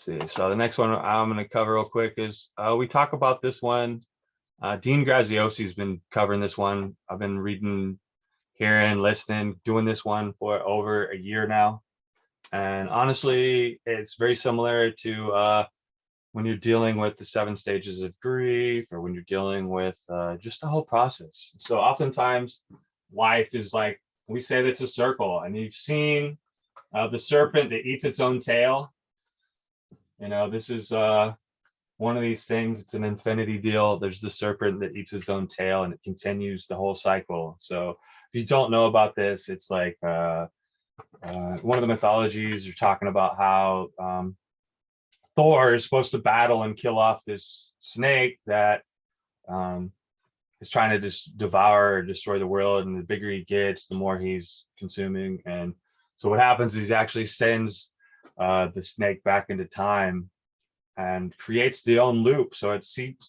see. So the next one I'm going to cover real quick is we talk about this one. Dean Graziosi has been covering this one. I've been reading, hearing, listening, doing this one for over a year now. And honestly, it's very similar to when you're dealing with the 7 stages of grief, or when you're dealing with just the whole process. So oftentimes life is like, we say that it's a circle, and you've seen the serpent that eats its own tail. This is one of these things. It's an infinity deal. There's the serpent that eats its own tail, and it continues the whole cycle. So if you don't know about this, it's like one of the mythologies, you're talking about how Thor is supposed to battle and kill off this snake that is trying to just devour or destroy the world. And the bigger he gets, the more he's consuming. And so what happens is he actually sends the snake back into time and creates the own loop. So it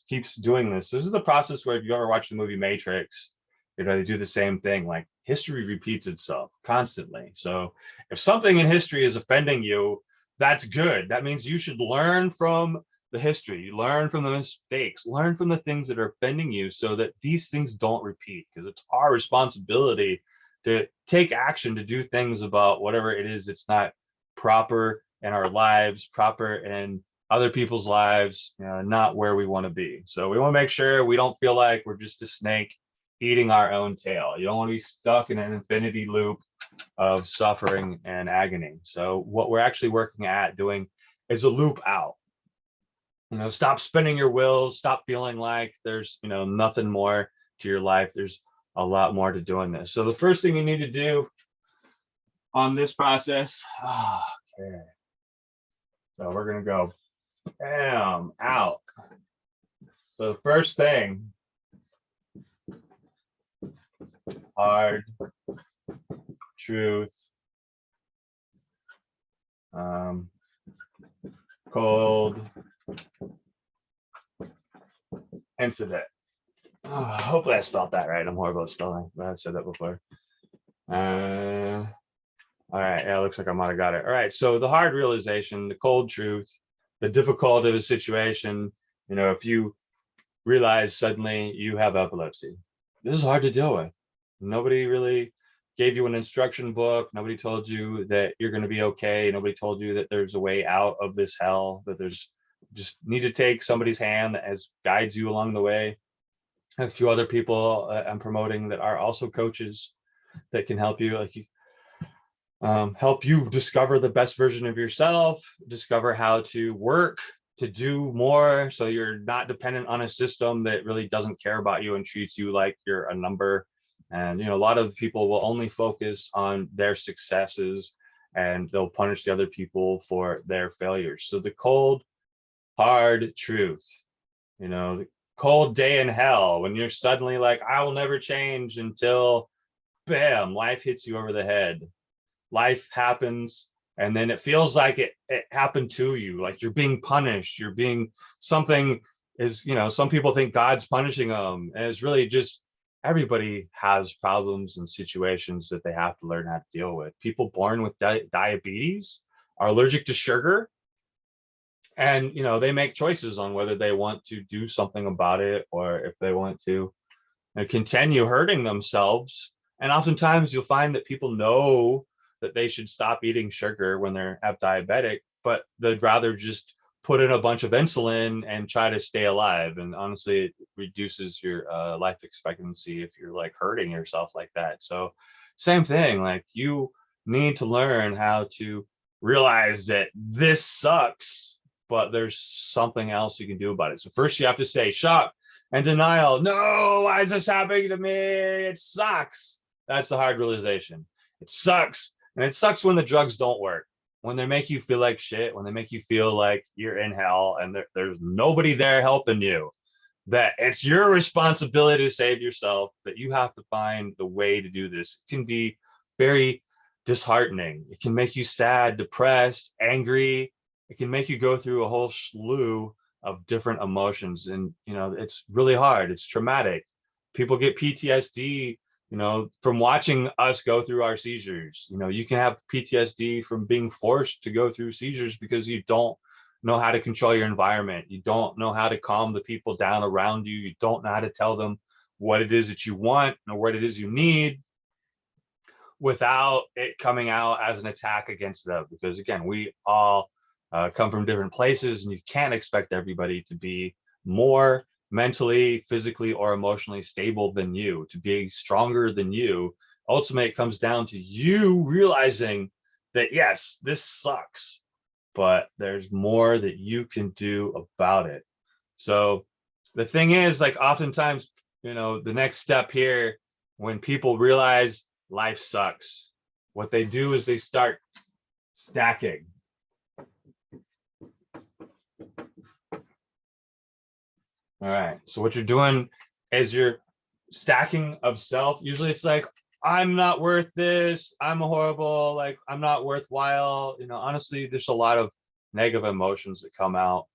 keeps doing this. This is the process where, if you ever watched the movie Matrix, they do the same thing. Like, history repeats itself constantly. So if something in history is offending you, that's good. That means you should learn from the history, learn from the mistakes, learn from the things that are offending you, so that these things don't repeat. Because it's our responsibility to take action, to do things about whatever it is that's not proper in our lives, proper in other people's lives, not where we want to be. So we want to make sure we don't feel like we're just a snake eating our own tail. You don't want to be stuck in an infinity loop of suffering and agony. So what we're actually working at doing is a loop out. Stop spinning your wheels, stop feeling like there's nothing more to your life. There's a lot more to doing this. So the first thing you need to do on this process, okay, so we're gonna go bam out. So the first thing, hard truth, cold incident. Hopefully I spelled that right. I'm horrible at spelling, but I've said that before. All right, yeah, it looks like I might have got it. All right, so the hard realization, the cold truth, the difficulty of the situation. If you realize suddenly you have epilepsy, this is hard to deal with. Nobody really gave you an instruction book. Nobody told you that you're going to be okay. Nobody told you that there's a way out of this hell, that there's just need to take somebody's hand that guides you along the way. I have a few other people I'm promoting that are also coaches that can help you, help you discover the best version of yourself, discover how to work to do more, so you're not dependent on a system that really doesn't care about you and treats you like you're a number. And a lot of people will only focus on their successes, and they'll punish the other people for their failures. So the cold, hard truth, the cold day in hell, when you're suddenly like, I will never change, until bam, life hits you over the head. Life happens, and then it feels like it happened to you, like you're being punished, something is, some people think God's punishing them, and it's really just, everybody has problems and situations that they have to learn how to deal with. People born with diabetes are allergic to sugar, and they make choices on whether they want to do something about it, or if they want to continue hurting themselves. And oftentimes you'll find that people know that they should stop eating sugar when they're diabetic, but they'd rather just put in a bunch of insulin and try to stay alive. And honestly, it reduces your life expectancy if you're like hurting yourself like that. So same thing, like, you need to learn how to realize that this sucks, but there's something else you can do about it. So first you have to say shock and denial. No, why is this happening to me? It sucks. That's the hard realization. It sucks. And it sucks when the drugs don't work, when they make you feel like shit, when they make you feel like you're in hell and there's nobody there helping you, that it's your responsibility to save yourself, that you have to find the way to do this. It can be very disheartening. It can make you sad, depressed, angry. It can make you go through a whole slew of different emotions. And, it's really hard. It's traumatic. People get PTSD from watching us go through our seizures. You can have PTSD from being forced to go through seizures because you don't know how to control your environment. You don't know how to calm the people down around you. You don't know how to tell them what it is that you want or what it is you need without it coming out as an attack against them. Because again, we all come from different places, and you can't expect everybody to be more mentally, physically, or emotionally stable than you, to be stronger than you. Ultimately, it comes down to you realizing that, yes, this sucks, but there's more that you can do about it. So the thing is, like, oftentimes, the next step here, when people realize life sucks, what they do is they start stacking. All right. So what you're doing is you're stacking of self. Usually it's like, I'm not worth this. I'm horrible. Like, I'm not worthwhile. Honestly, there's a lot of negative emotions that come out.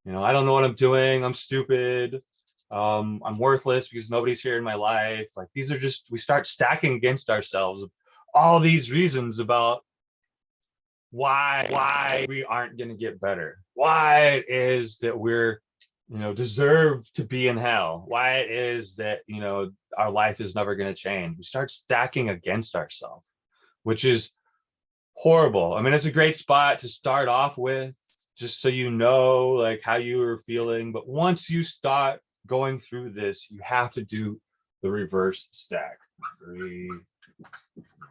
I don't know what I'm doing. I'm stupid. I'm worthless because nobody's here in my life. Like, these are just, we start stacking against ourselves all these reasons about why we aren't going to get better, why it is that we're deserve to be in hell, why it is that our life is never going to change. We start stacking against ourselves, which is horrible. I mean, it's a great spot to start off with, just so like how you are feeling. But once you start going through this, you have to do the reverse stack.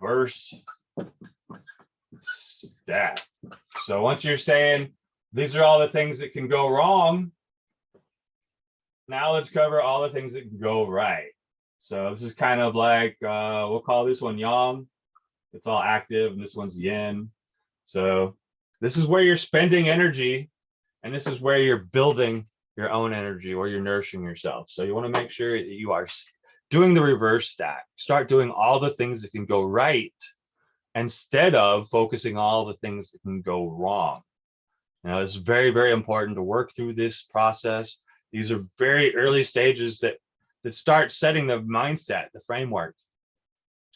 Reverse stack. So once you're saying these are all the things that can go wrong, now let's cover all the things that can go right. So this is kind of like, we'll call this one yang. It's all active, and this one's yin. So this is where you're spending energy, and this is where you're building your own energy, or you're nourishing yourself. So you want to make sure that you are doing the reverse stack. Start doing all the things that can go right instead of focusing on all the things that can go wrong. It's very, very important to work through this process. These are very early stages that start setting the mindset, the framework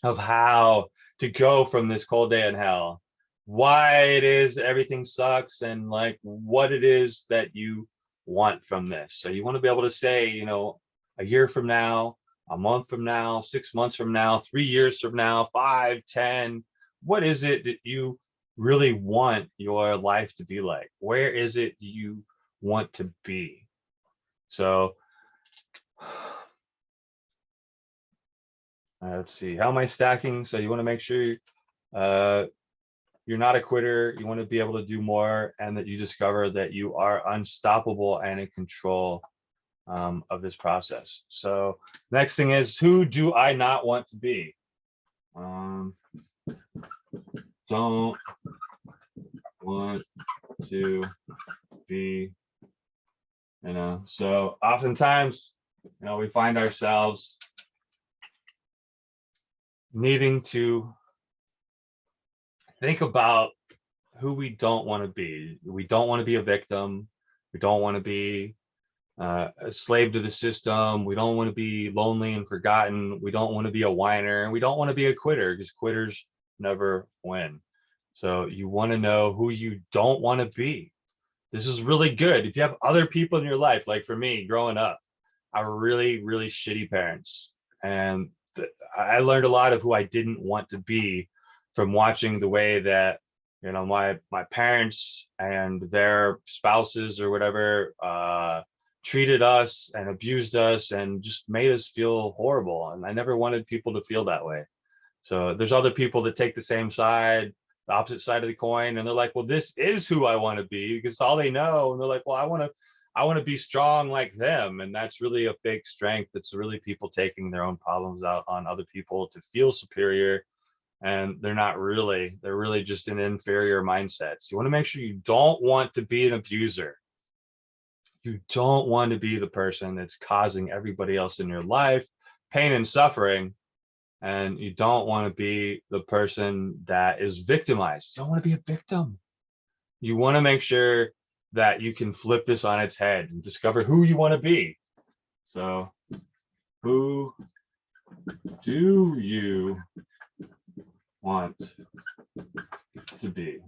of how to go from this cold day in hell, why it is that everything sucks, and like what it is that you want from this. So you want to be able to say, a year from now, a month from now, 6 months from now, 3 years from now, 5, 10, what is it that you really want your life to be like? Where is it you want to be? So let's see, how am I stacking? So you want to make sure you're not a quitter. You want to be able to do more, and that you discover that you are unstoppable and in control of this process. So next thing is, who do I not want to be? Don't want to be, so oftentimes, we find ourselves needing to think about who we don't want to be. We don't want to be a victim. We don't want to be a slave to the system. We don't want to be lonely and forgotten. We don't want to be a whiner, and we don't want to be a quitter, because quitters never win. So you want to know who you don't want to be. This is really good. If you have other people in your life, like for me growing up, I were really, really shitty parents. And I learned a lot of who I didn't want to be from watching the way that, my parents and their spouses or whatever treated us and abused us and just made us feel horrible. And I never wanted people to feel that way. So there's other people that take the same side, the opposite side of the coin, and they're like, well, this is who I want to be, because all they know. And they're like, well, I want to be strong like them. And that's really a fake strength. It's really people taking their own problems out on other people to feel superior. And they're really just in inferior mindsets. You want to make sure you don't want to be an abuser. You don't want to be the person that's causing everybody else in your life pain and suffering. And you don't want to be the person that is victimized. You don't want to be a victim. You want to make sure that you can flip this on its head and discover who you want to be. So, who do you want to be?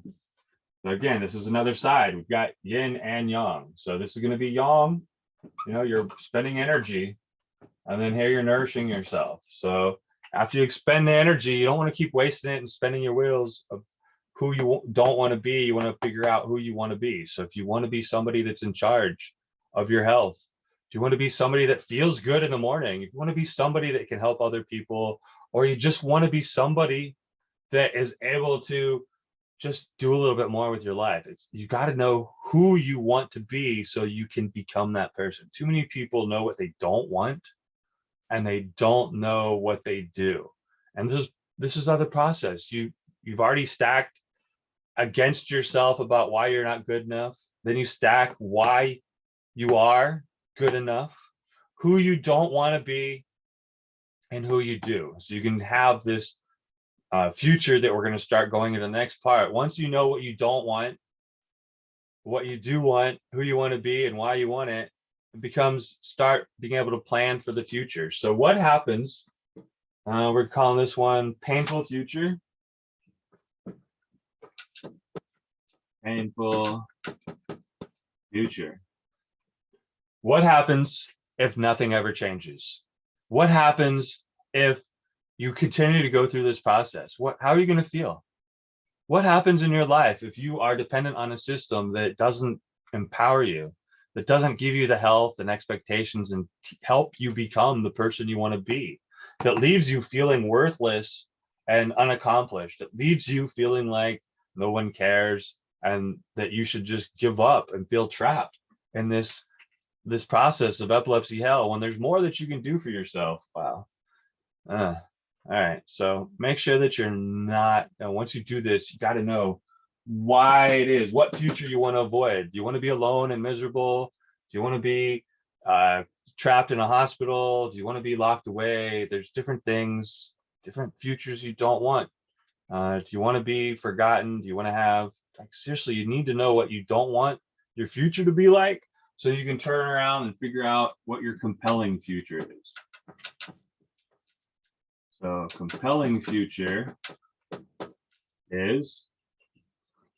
So again, this is another side. We've got yin and yang. So this is going to be yang, you're spending energy, and then here you're nourishing yourself. So after you expend the energy, you don't want to keep wasting it and spending your wheels of who you don't want to be. You want to figure out who you want to be. So if you want to be somebody that's in charge of your health, if you want to be somebody that feels good in the morning, if you want to be somebody that can help other people, or you just want to be somebody that is able to just do a little bit more with your life. You got to know who you want to be so you can become that person. Too many people know what they don't want, and they don't know what they do. And this is other process. You've already stacked against yourself about why you're not good enough. Then you stack why you are good enough, who you don't want to be, and who you do. So you can have this future that we're going to start going into the next part. Once you know what you don't want, what you do want, who you want to be, and why you want it, it becomes start being able to plan for the future. So what happens? We're calling this one painful future. Painful future. What happens if nothing ever changes? What happens if you continue to go through this process? How are you going to feel? What happens in your life if you are dependent on a system that doesn't empower you, that doesn't give you the health and expectations and help you become the person you want to be, that leaves you feeling worthless and unaccomplished, that leaves you feeling like no one cares and that you should just give up and feel trapped in this process of epilepsy hell when there's more that you can do for yourself? Wow. All right. So make sure that you're not, once you do this, you got to know why it is, what future you want to avoid. Do you want to be alone and miserable? Do you want to be trapped in a hospital? Do you want to be locked away? There's different things, different futures you don't want. Do you want to be forgotten? Do you want to have, like, seriously, you need to know what you don't want your future to be like so you can turn around and figure out what your compelling future is. So compelling future is,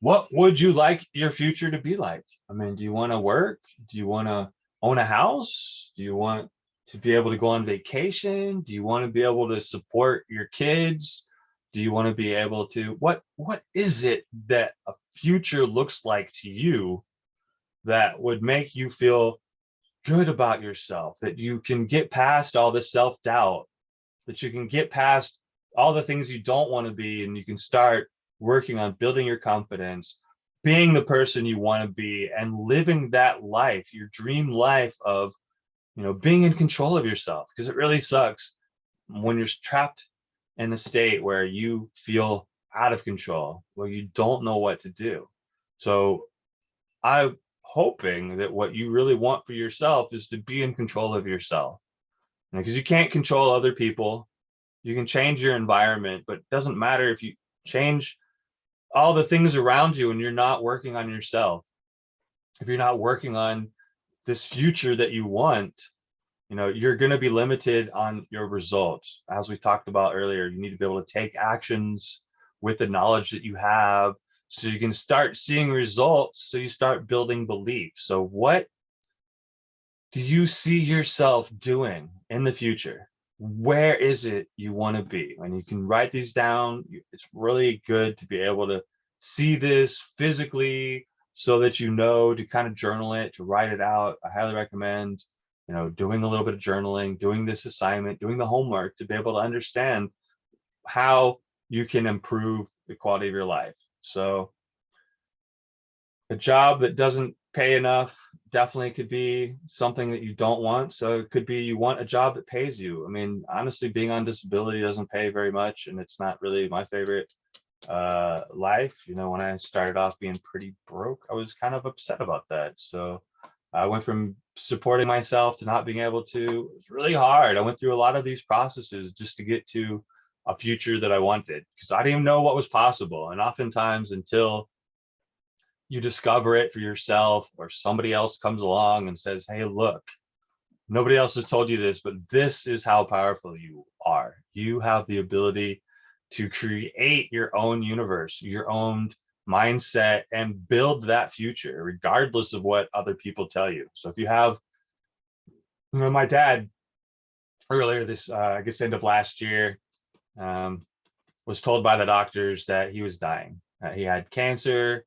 what would you like your future to be like? I mean, do you want to work? Do you want to own a house? Do you want to be able to go on vacation? Do you want to be able to support your kids? Do you want to be able to, what is it that a future looks like to you that would make you feel good about yourself, that you can get past all the self-doubt, that you can get past all the things you don't want to be, and you can start working on building your confidence, being the person you want to be, and living that life, your dream life of, being in control of yourself. Because it really sucks when you're trapped in a state where you feel out of control, where you don't know what to do. So I'm hoping that what you really want for yourself is to be in control of yourself, because you can't control other people. You can change your environment, but it doesn't matter if you change all the things around you and you're not working on yourself. If you're not working on this future that you want, you're going to be limited on your results. As we talked about earlier, you need to be able to take actions with the knowledge that you have so you can start seeing results, so you start building belief. So what do you see yourself doing in the future? Where is it you want to be? And you can write these down. It's really good to be able to see this physically so that to kind of journal it, to write it out. I highly recommend, doing a little bit of journaling, doing this assignment, doing the homework to be able to understand how you can improve the quality of your life. So a job that doesn't pay enough definitely could be something that you don't want. So it could be you want a job that pays you. I mean, honestly, being on disability doesn't pay very much, and it's not really my favorite life. When I started off being pretty broke, I was kind of upset about that. So I went from supporting myself to not being able to. It was really hard. I went through a lot of these processes just to get to a future that I wanted, because I didn't even know what was possible. And oftentimes, until you discover it for yourself, or somebody else comes along and says, hey, look, nobody else has told you this, but this is how powerful you are. You have the ability to create your own universe, your own mindset and build that future regardless of what other people tell you. So if you have, my dad earlier this, I guess end of last year, was told by the doctors that he was dying. He had cancer.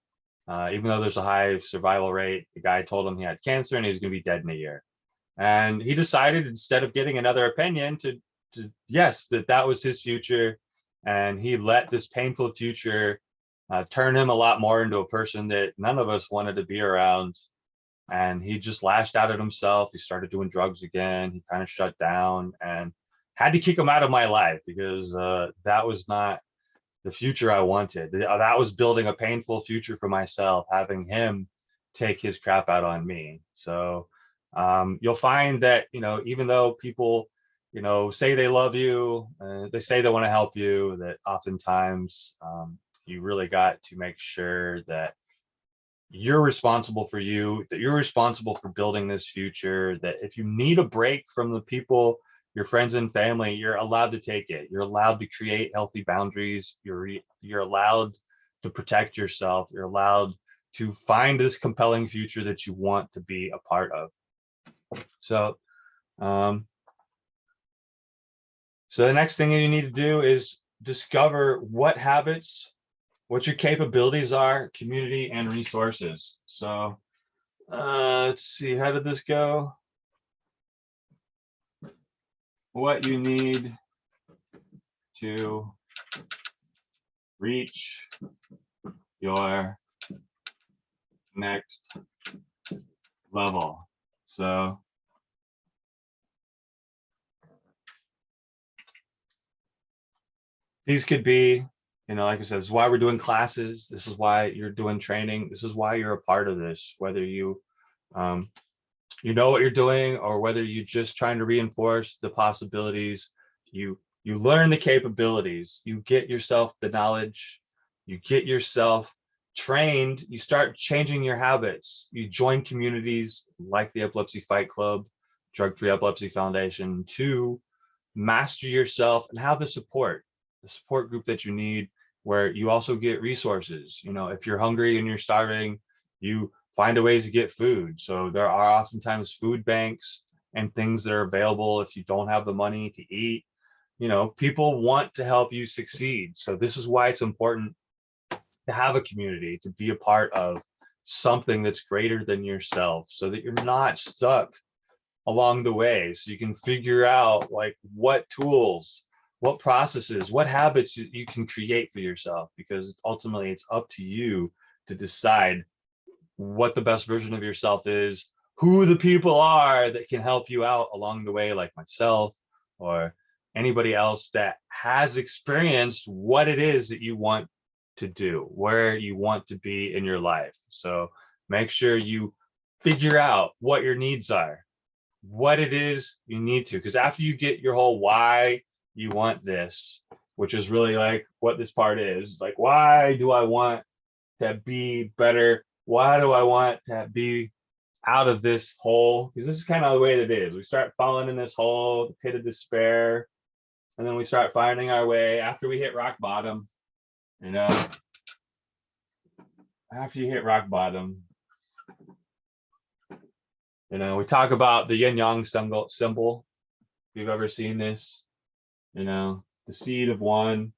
Even though there's a high survival rate, the guy told him he had cancer and he was going to be dead in a year. And he decided, instead of getting another opinion, to yes, that was his future. And he let this painful future turn him a lot more into a person that none of us wanted to be around. And he just lashed out at himself. He started doing drugs again. He kind of shut down, and had to kick him out of my life because that was not the future I wanted. That was building a painful future for myself, having him take his crap out on me. So you'll find that, even though people, say they love you, they say they want to help you, that oftentimes you really got to make sure that you're responsible for you, that you're responsible for building this future, that if you need a break from the people, your friends and family, you're allowed to take it. You're allowed to create healthy boundaries. You're allowed to protect yourself. You're allowed to find this compelling future that you want to be a part of. So, so the next thing you need to do is discover what habits, what your capabilities are, community and resources. So let's see, how did this go? What you need to reach your next level. So these could be, like I said, this is why we're doing classes. This is why you're doing training. This is why you're a part of this, whether you know what you're doing, or whether you're just trying to reinforce the possibilities. You learn the capabilities, you get yourself the knowledge, you get yourself trained, you start changing your habits, you join communities like the Epilepsy Fight Club, Drug Free Epilepsy Foundation, to master yourself and have the support group that you need, where you also get resources. If you're hungry and you're starving, you find a ways to get food. So there are oftentimes food banks and things that are available if you don't have the money to eat. People want to help you succeed. So this is why it's important to have a community, to be a part of something that's greater than yourself, so that you're not stuck along the way. So you can figure out like what tools, what processes, what habits you can create for yourself, because ultimately it's up to you to decide what the best version of yourself is, who the people are that can help you out along the way, like myself or anybody else that has experienced what it is that you want to do, where you want to be in your life. So make sure you figure out what your needs are, what it is you need to, because after you get your whole why you want this, which is really like what this part is, like, why do I want to be better? Why do I want to be out of this hole? Because this is kind of the way that it is. We start falling in this hole, the pit of despair, and then we start finding our way after we hit rock bottom. After you hit rock bottom, we talk about the yin yang symbol. If you've ever seen this, the seed of one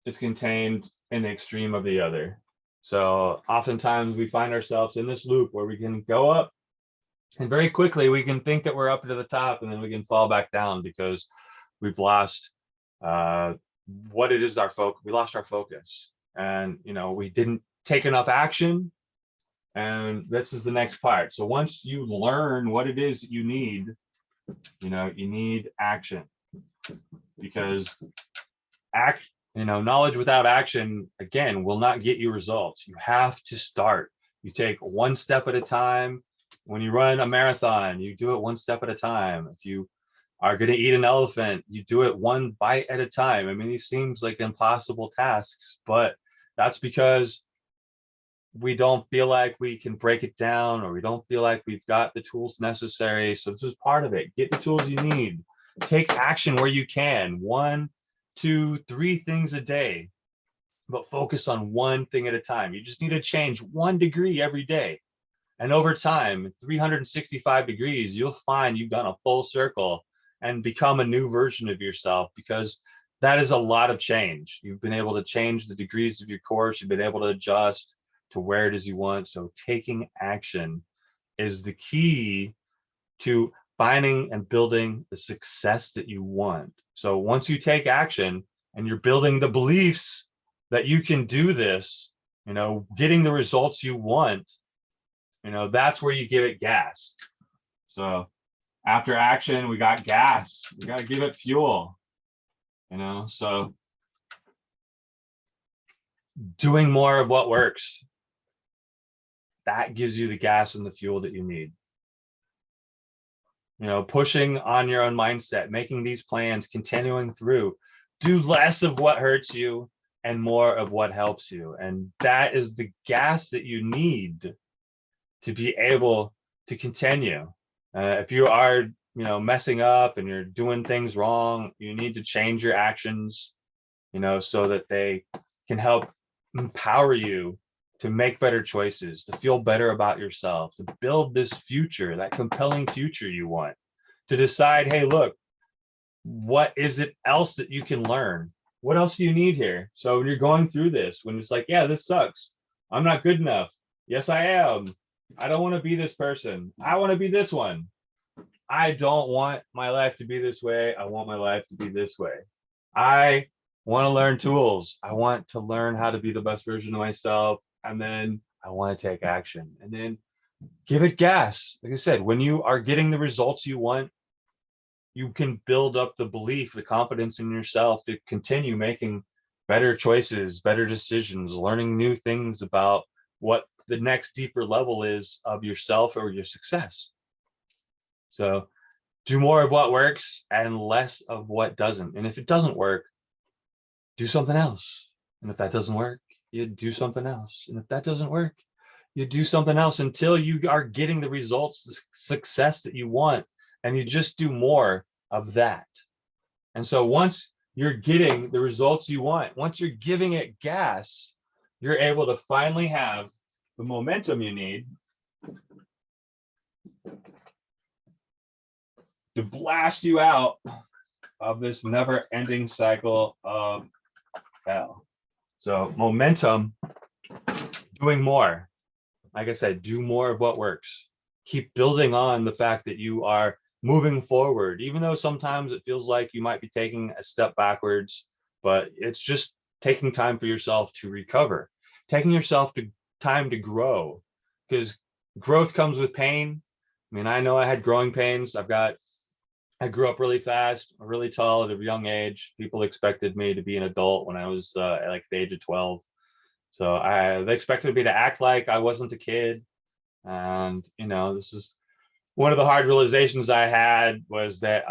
is contained in the extreme of the other. So oftentimes we find ourselves in this loop where we can go up, and very quickly we can think that we're up to the top, and then we can fall back down because we've lost what it is, our focus. We lost our focus, and we didn't take enough action. And this is the next part. So once you learn what it is that you need, you need action, because knowledge without action, again, will not get you results. You have to start. You take one step at a time. When you run a marathon, you do it one step at a time. If you are going to eat an elephant, you do it one bite at a time. I mean, these seems like impossible tasks, but that's because we don't feel like we can break it down, or we don't feel like we've got the tools necessary. So this is part of it. Get the tools you need. Take action where you can. 1, 2, 3 things a day. but focus on one thing at a time. You just need to change 1 degree every day. And over time, 365 degrees, you'll find you've done a full circle and become a new version of yourself, because that is a lot of change. You've been able to change the degrees of your course. You've been able to adjust to where it is you want. So taking action is the key to finding and building the success that you want. So once you take action and you're building the beliefs that you can do this, getting the results you want, that's where you give it gas. So after action, we got gas. We got to give it fuel, so doing more of what works, that gives you the gas and the fuel that you need. Pushing on your own mindset, making these plans, continuing through, do less of what hurts you and more of what helps you. And that is the gas that you need to be able to continue. If you are, messing up and you're doing things wrong, you need to change your actions, so that they can help empower you to make better choices, to feel better about yourself, to build this future, that compelling future you want, to decide, hey, look, what is it else that you can learn? What else do you need here? So when you're going through this, when it's like, yeah, this sucks, I'm not good enough. Yes, I am. I don't want to be this person. I want to be this one. I don't want my life to be this way. I want my life to be this way. I want to learn tools. I want to learn how to be the best version of myself. And then I want to take action and then give it gas. Like I said, when you are getting the results you want, you can build up the belief, the confidence in yourself to continue making better choices, better decisions, learning new things about what the next deeper level is of yourself or your success. So do more of what works and less of what doesn't. And if it doesn't work, do something else. And if that doesn't work, you do something else. And if that doesn't work, you do something else until you are getting the results, the success that you want. And you just do more of that. And so once you're getting the results you want, once you're giving it gas, you're able to finally have the momentum you need to blast you out of this never-ending cycle of hell. So momentum, doing more. Like I said, do more of what works. Keep building on the fact that you are moving forward, even though sometimes it feels like you might be taking a step backwards, but it's just taking time for yourself to recover, taking yourself to time to grow, because growth comes with pain. I mean, I know I had growing pains. I grew up really fast, really tall at a young age. People expected me to be an adult when I was at like the age of 12. So they expected me to act like I wasn't a kid. And, this is one of the hard realizations I had, was that,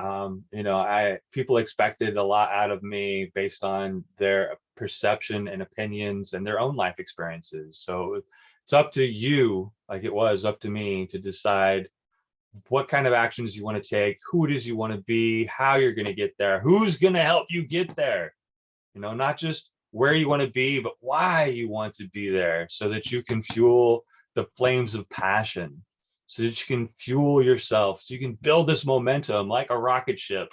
people expected a lot out of me based on their perception and opinions and their own life experiences. So it's up to you, like it was up to me, to decide what kind of actions you want to take, who it is you want to be, how you're going to get there, who's going to help you get there, not just where you want to be, but why you want to be there, so that you can fuel the flames of passion, so that you can fuel yourself, so you can build this momentum like a rocket ship.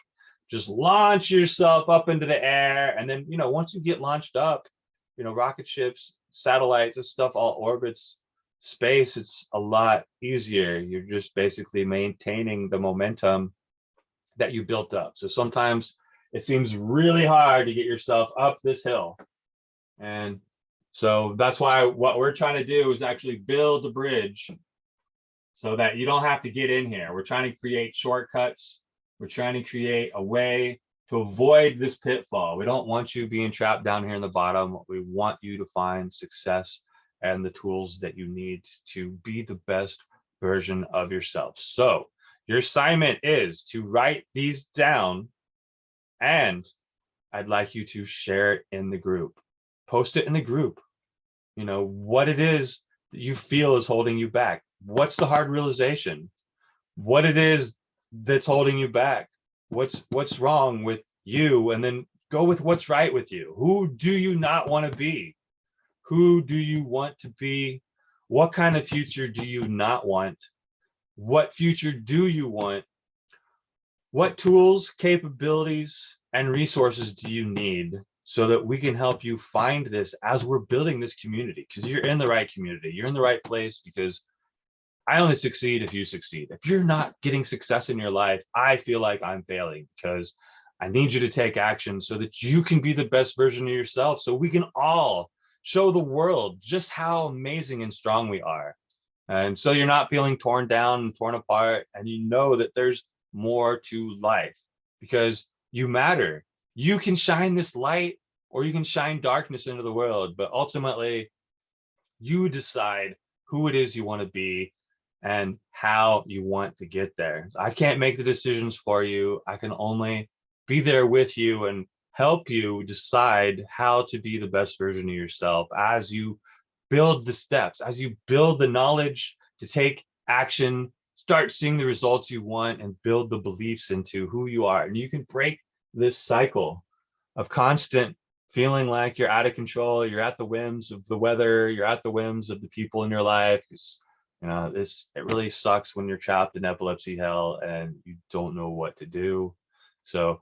Just launch yourself up into the air. And then, once you get launched up, rocket ships, satellites, this stuff all orbits space. It's a lot easier. You're just basically maintaining the momentum that you built up. So sometimes it seems really hard to get yourself up this hill. And so that's why what we're trying to do is actually build a bridge so that you don't have to get in here. We're trying to create shortcuts. We're trying to create a way to avoid this pitfall. We don't want you being trapped down here in the bottom. We want you to find success and the tools that you need to be the best version of yourself. So your assignment is to write these down, and I'd like you to share it in the group. Post it in the group. What it is that you feel is holding you back. What's the hard realization? What it is that's holding you back? What's wrong with you? And then Go with what's right with you. Who do you not want to be? Who do you want to be? What kind of future do you not want? What future do you want? What tools, capabilities, and resources do you need so that we can help you find this as we're building this community? Because you're in the right community, you're in the right place, because I only succeed if you succeed. If you're not getting success in your life, I feel like I'm failing, because I need you to take action so that you can be the best version of yourself, so we can all show the world just how amazing and strong we are. And so you're not feeling torn down and torn apart, and you know that there's more to life, because you matter. You can shine this light or you can shine darkness into the world, but ultimately you decide who it is you want to be and how you want to get there. I can't make the decisions for you. I can only be there with you and help you decide how to be the best version of yourself as you build the steps, as you build the knowledge to take action, start seeing the results you want, and build the beliefs into who you are. And you can break this cycle of constant feeling like you're out of control, you're at the whims of the weather, you're at the whims of the people in your life. You know, it really sucks when you're trapped in epilepsy hell and you don't know what to do. So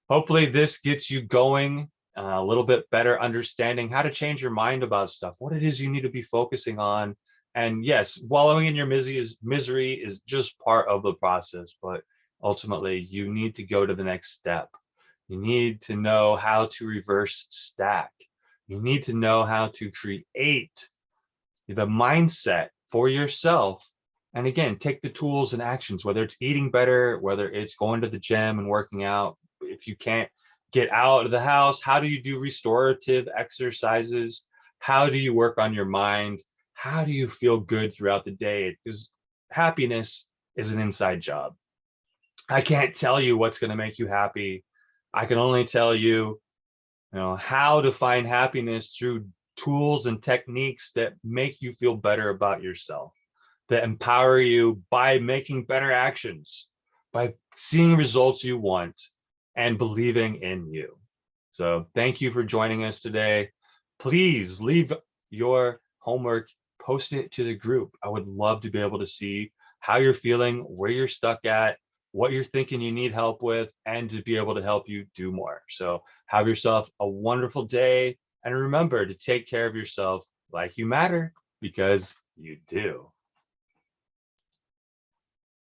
hopefully this gets you going, a little bit better understanding how to change your mind about stuff, what it is you need to be focusing on. And yes, wallowing in your misery is just part of the process, but ultimately you need to go to the next step. You need to know how to reverse stack. You need to know how to create the mindset for yourself. And again, take the tools and actions, whether it's eating better, whether it's going to the gym and working out. If you can't get out of the house, how do you do restorative exercises? How do you work on your mind? How do you feel good throughout the day? Because happiness is an inside job. I can't tell you what's going to make you happy. I can only tell you, how to find happiness through tools and techniques that make you feel better about yourself, that empower you by making better actions, by seeing results you want, and believing in you. So thank you for joining us today. Please leave your homework, post it to the group. I would love to be able to see how you're feeling, where you're stuck at, what you're thinking you need help with, and to be able to help you do more. So have yourself a wonderful day. And remember to take care of yourself like you matter, because you do.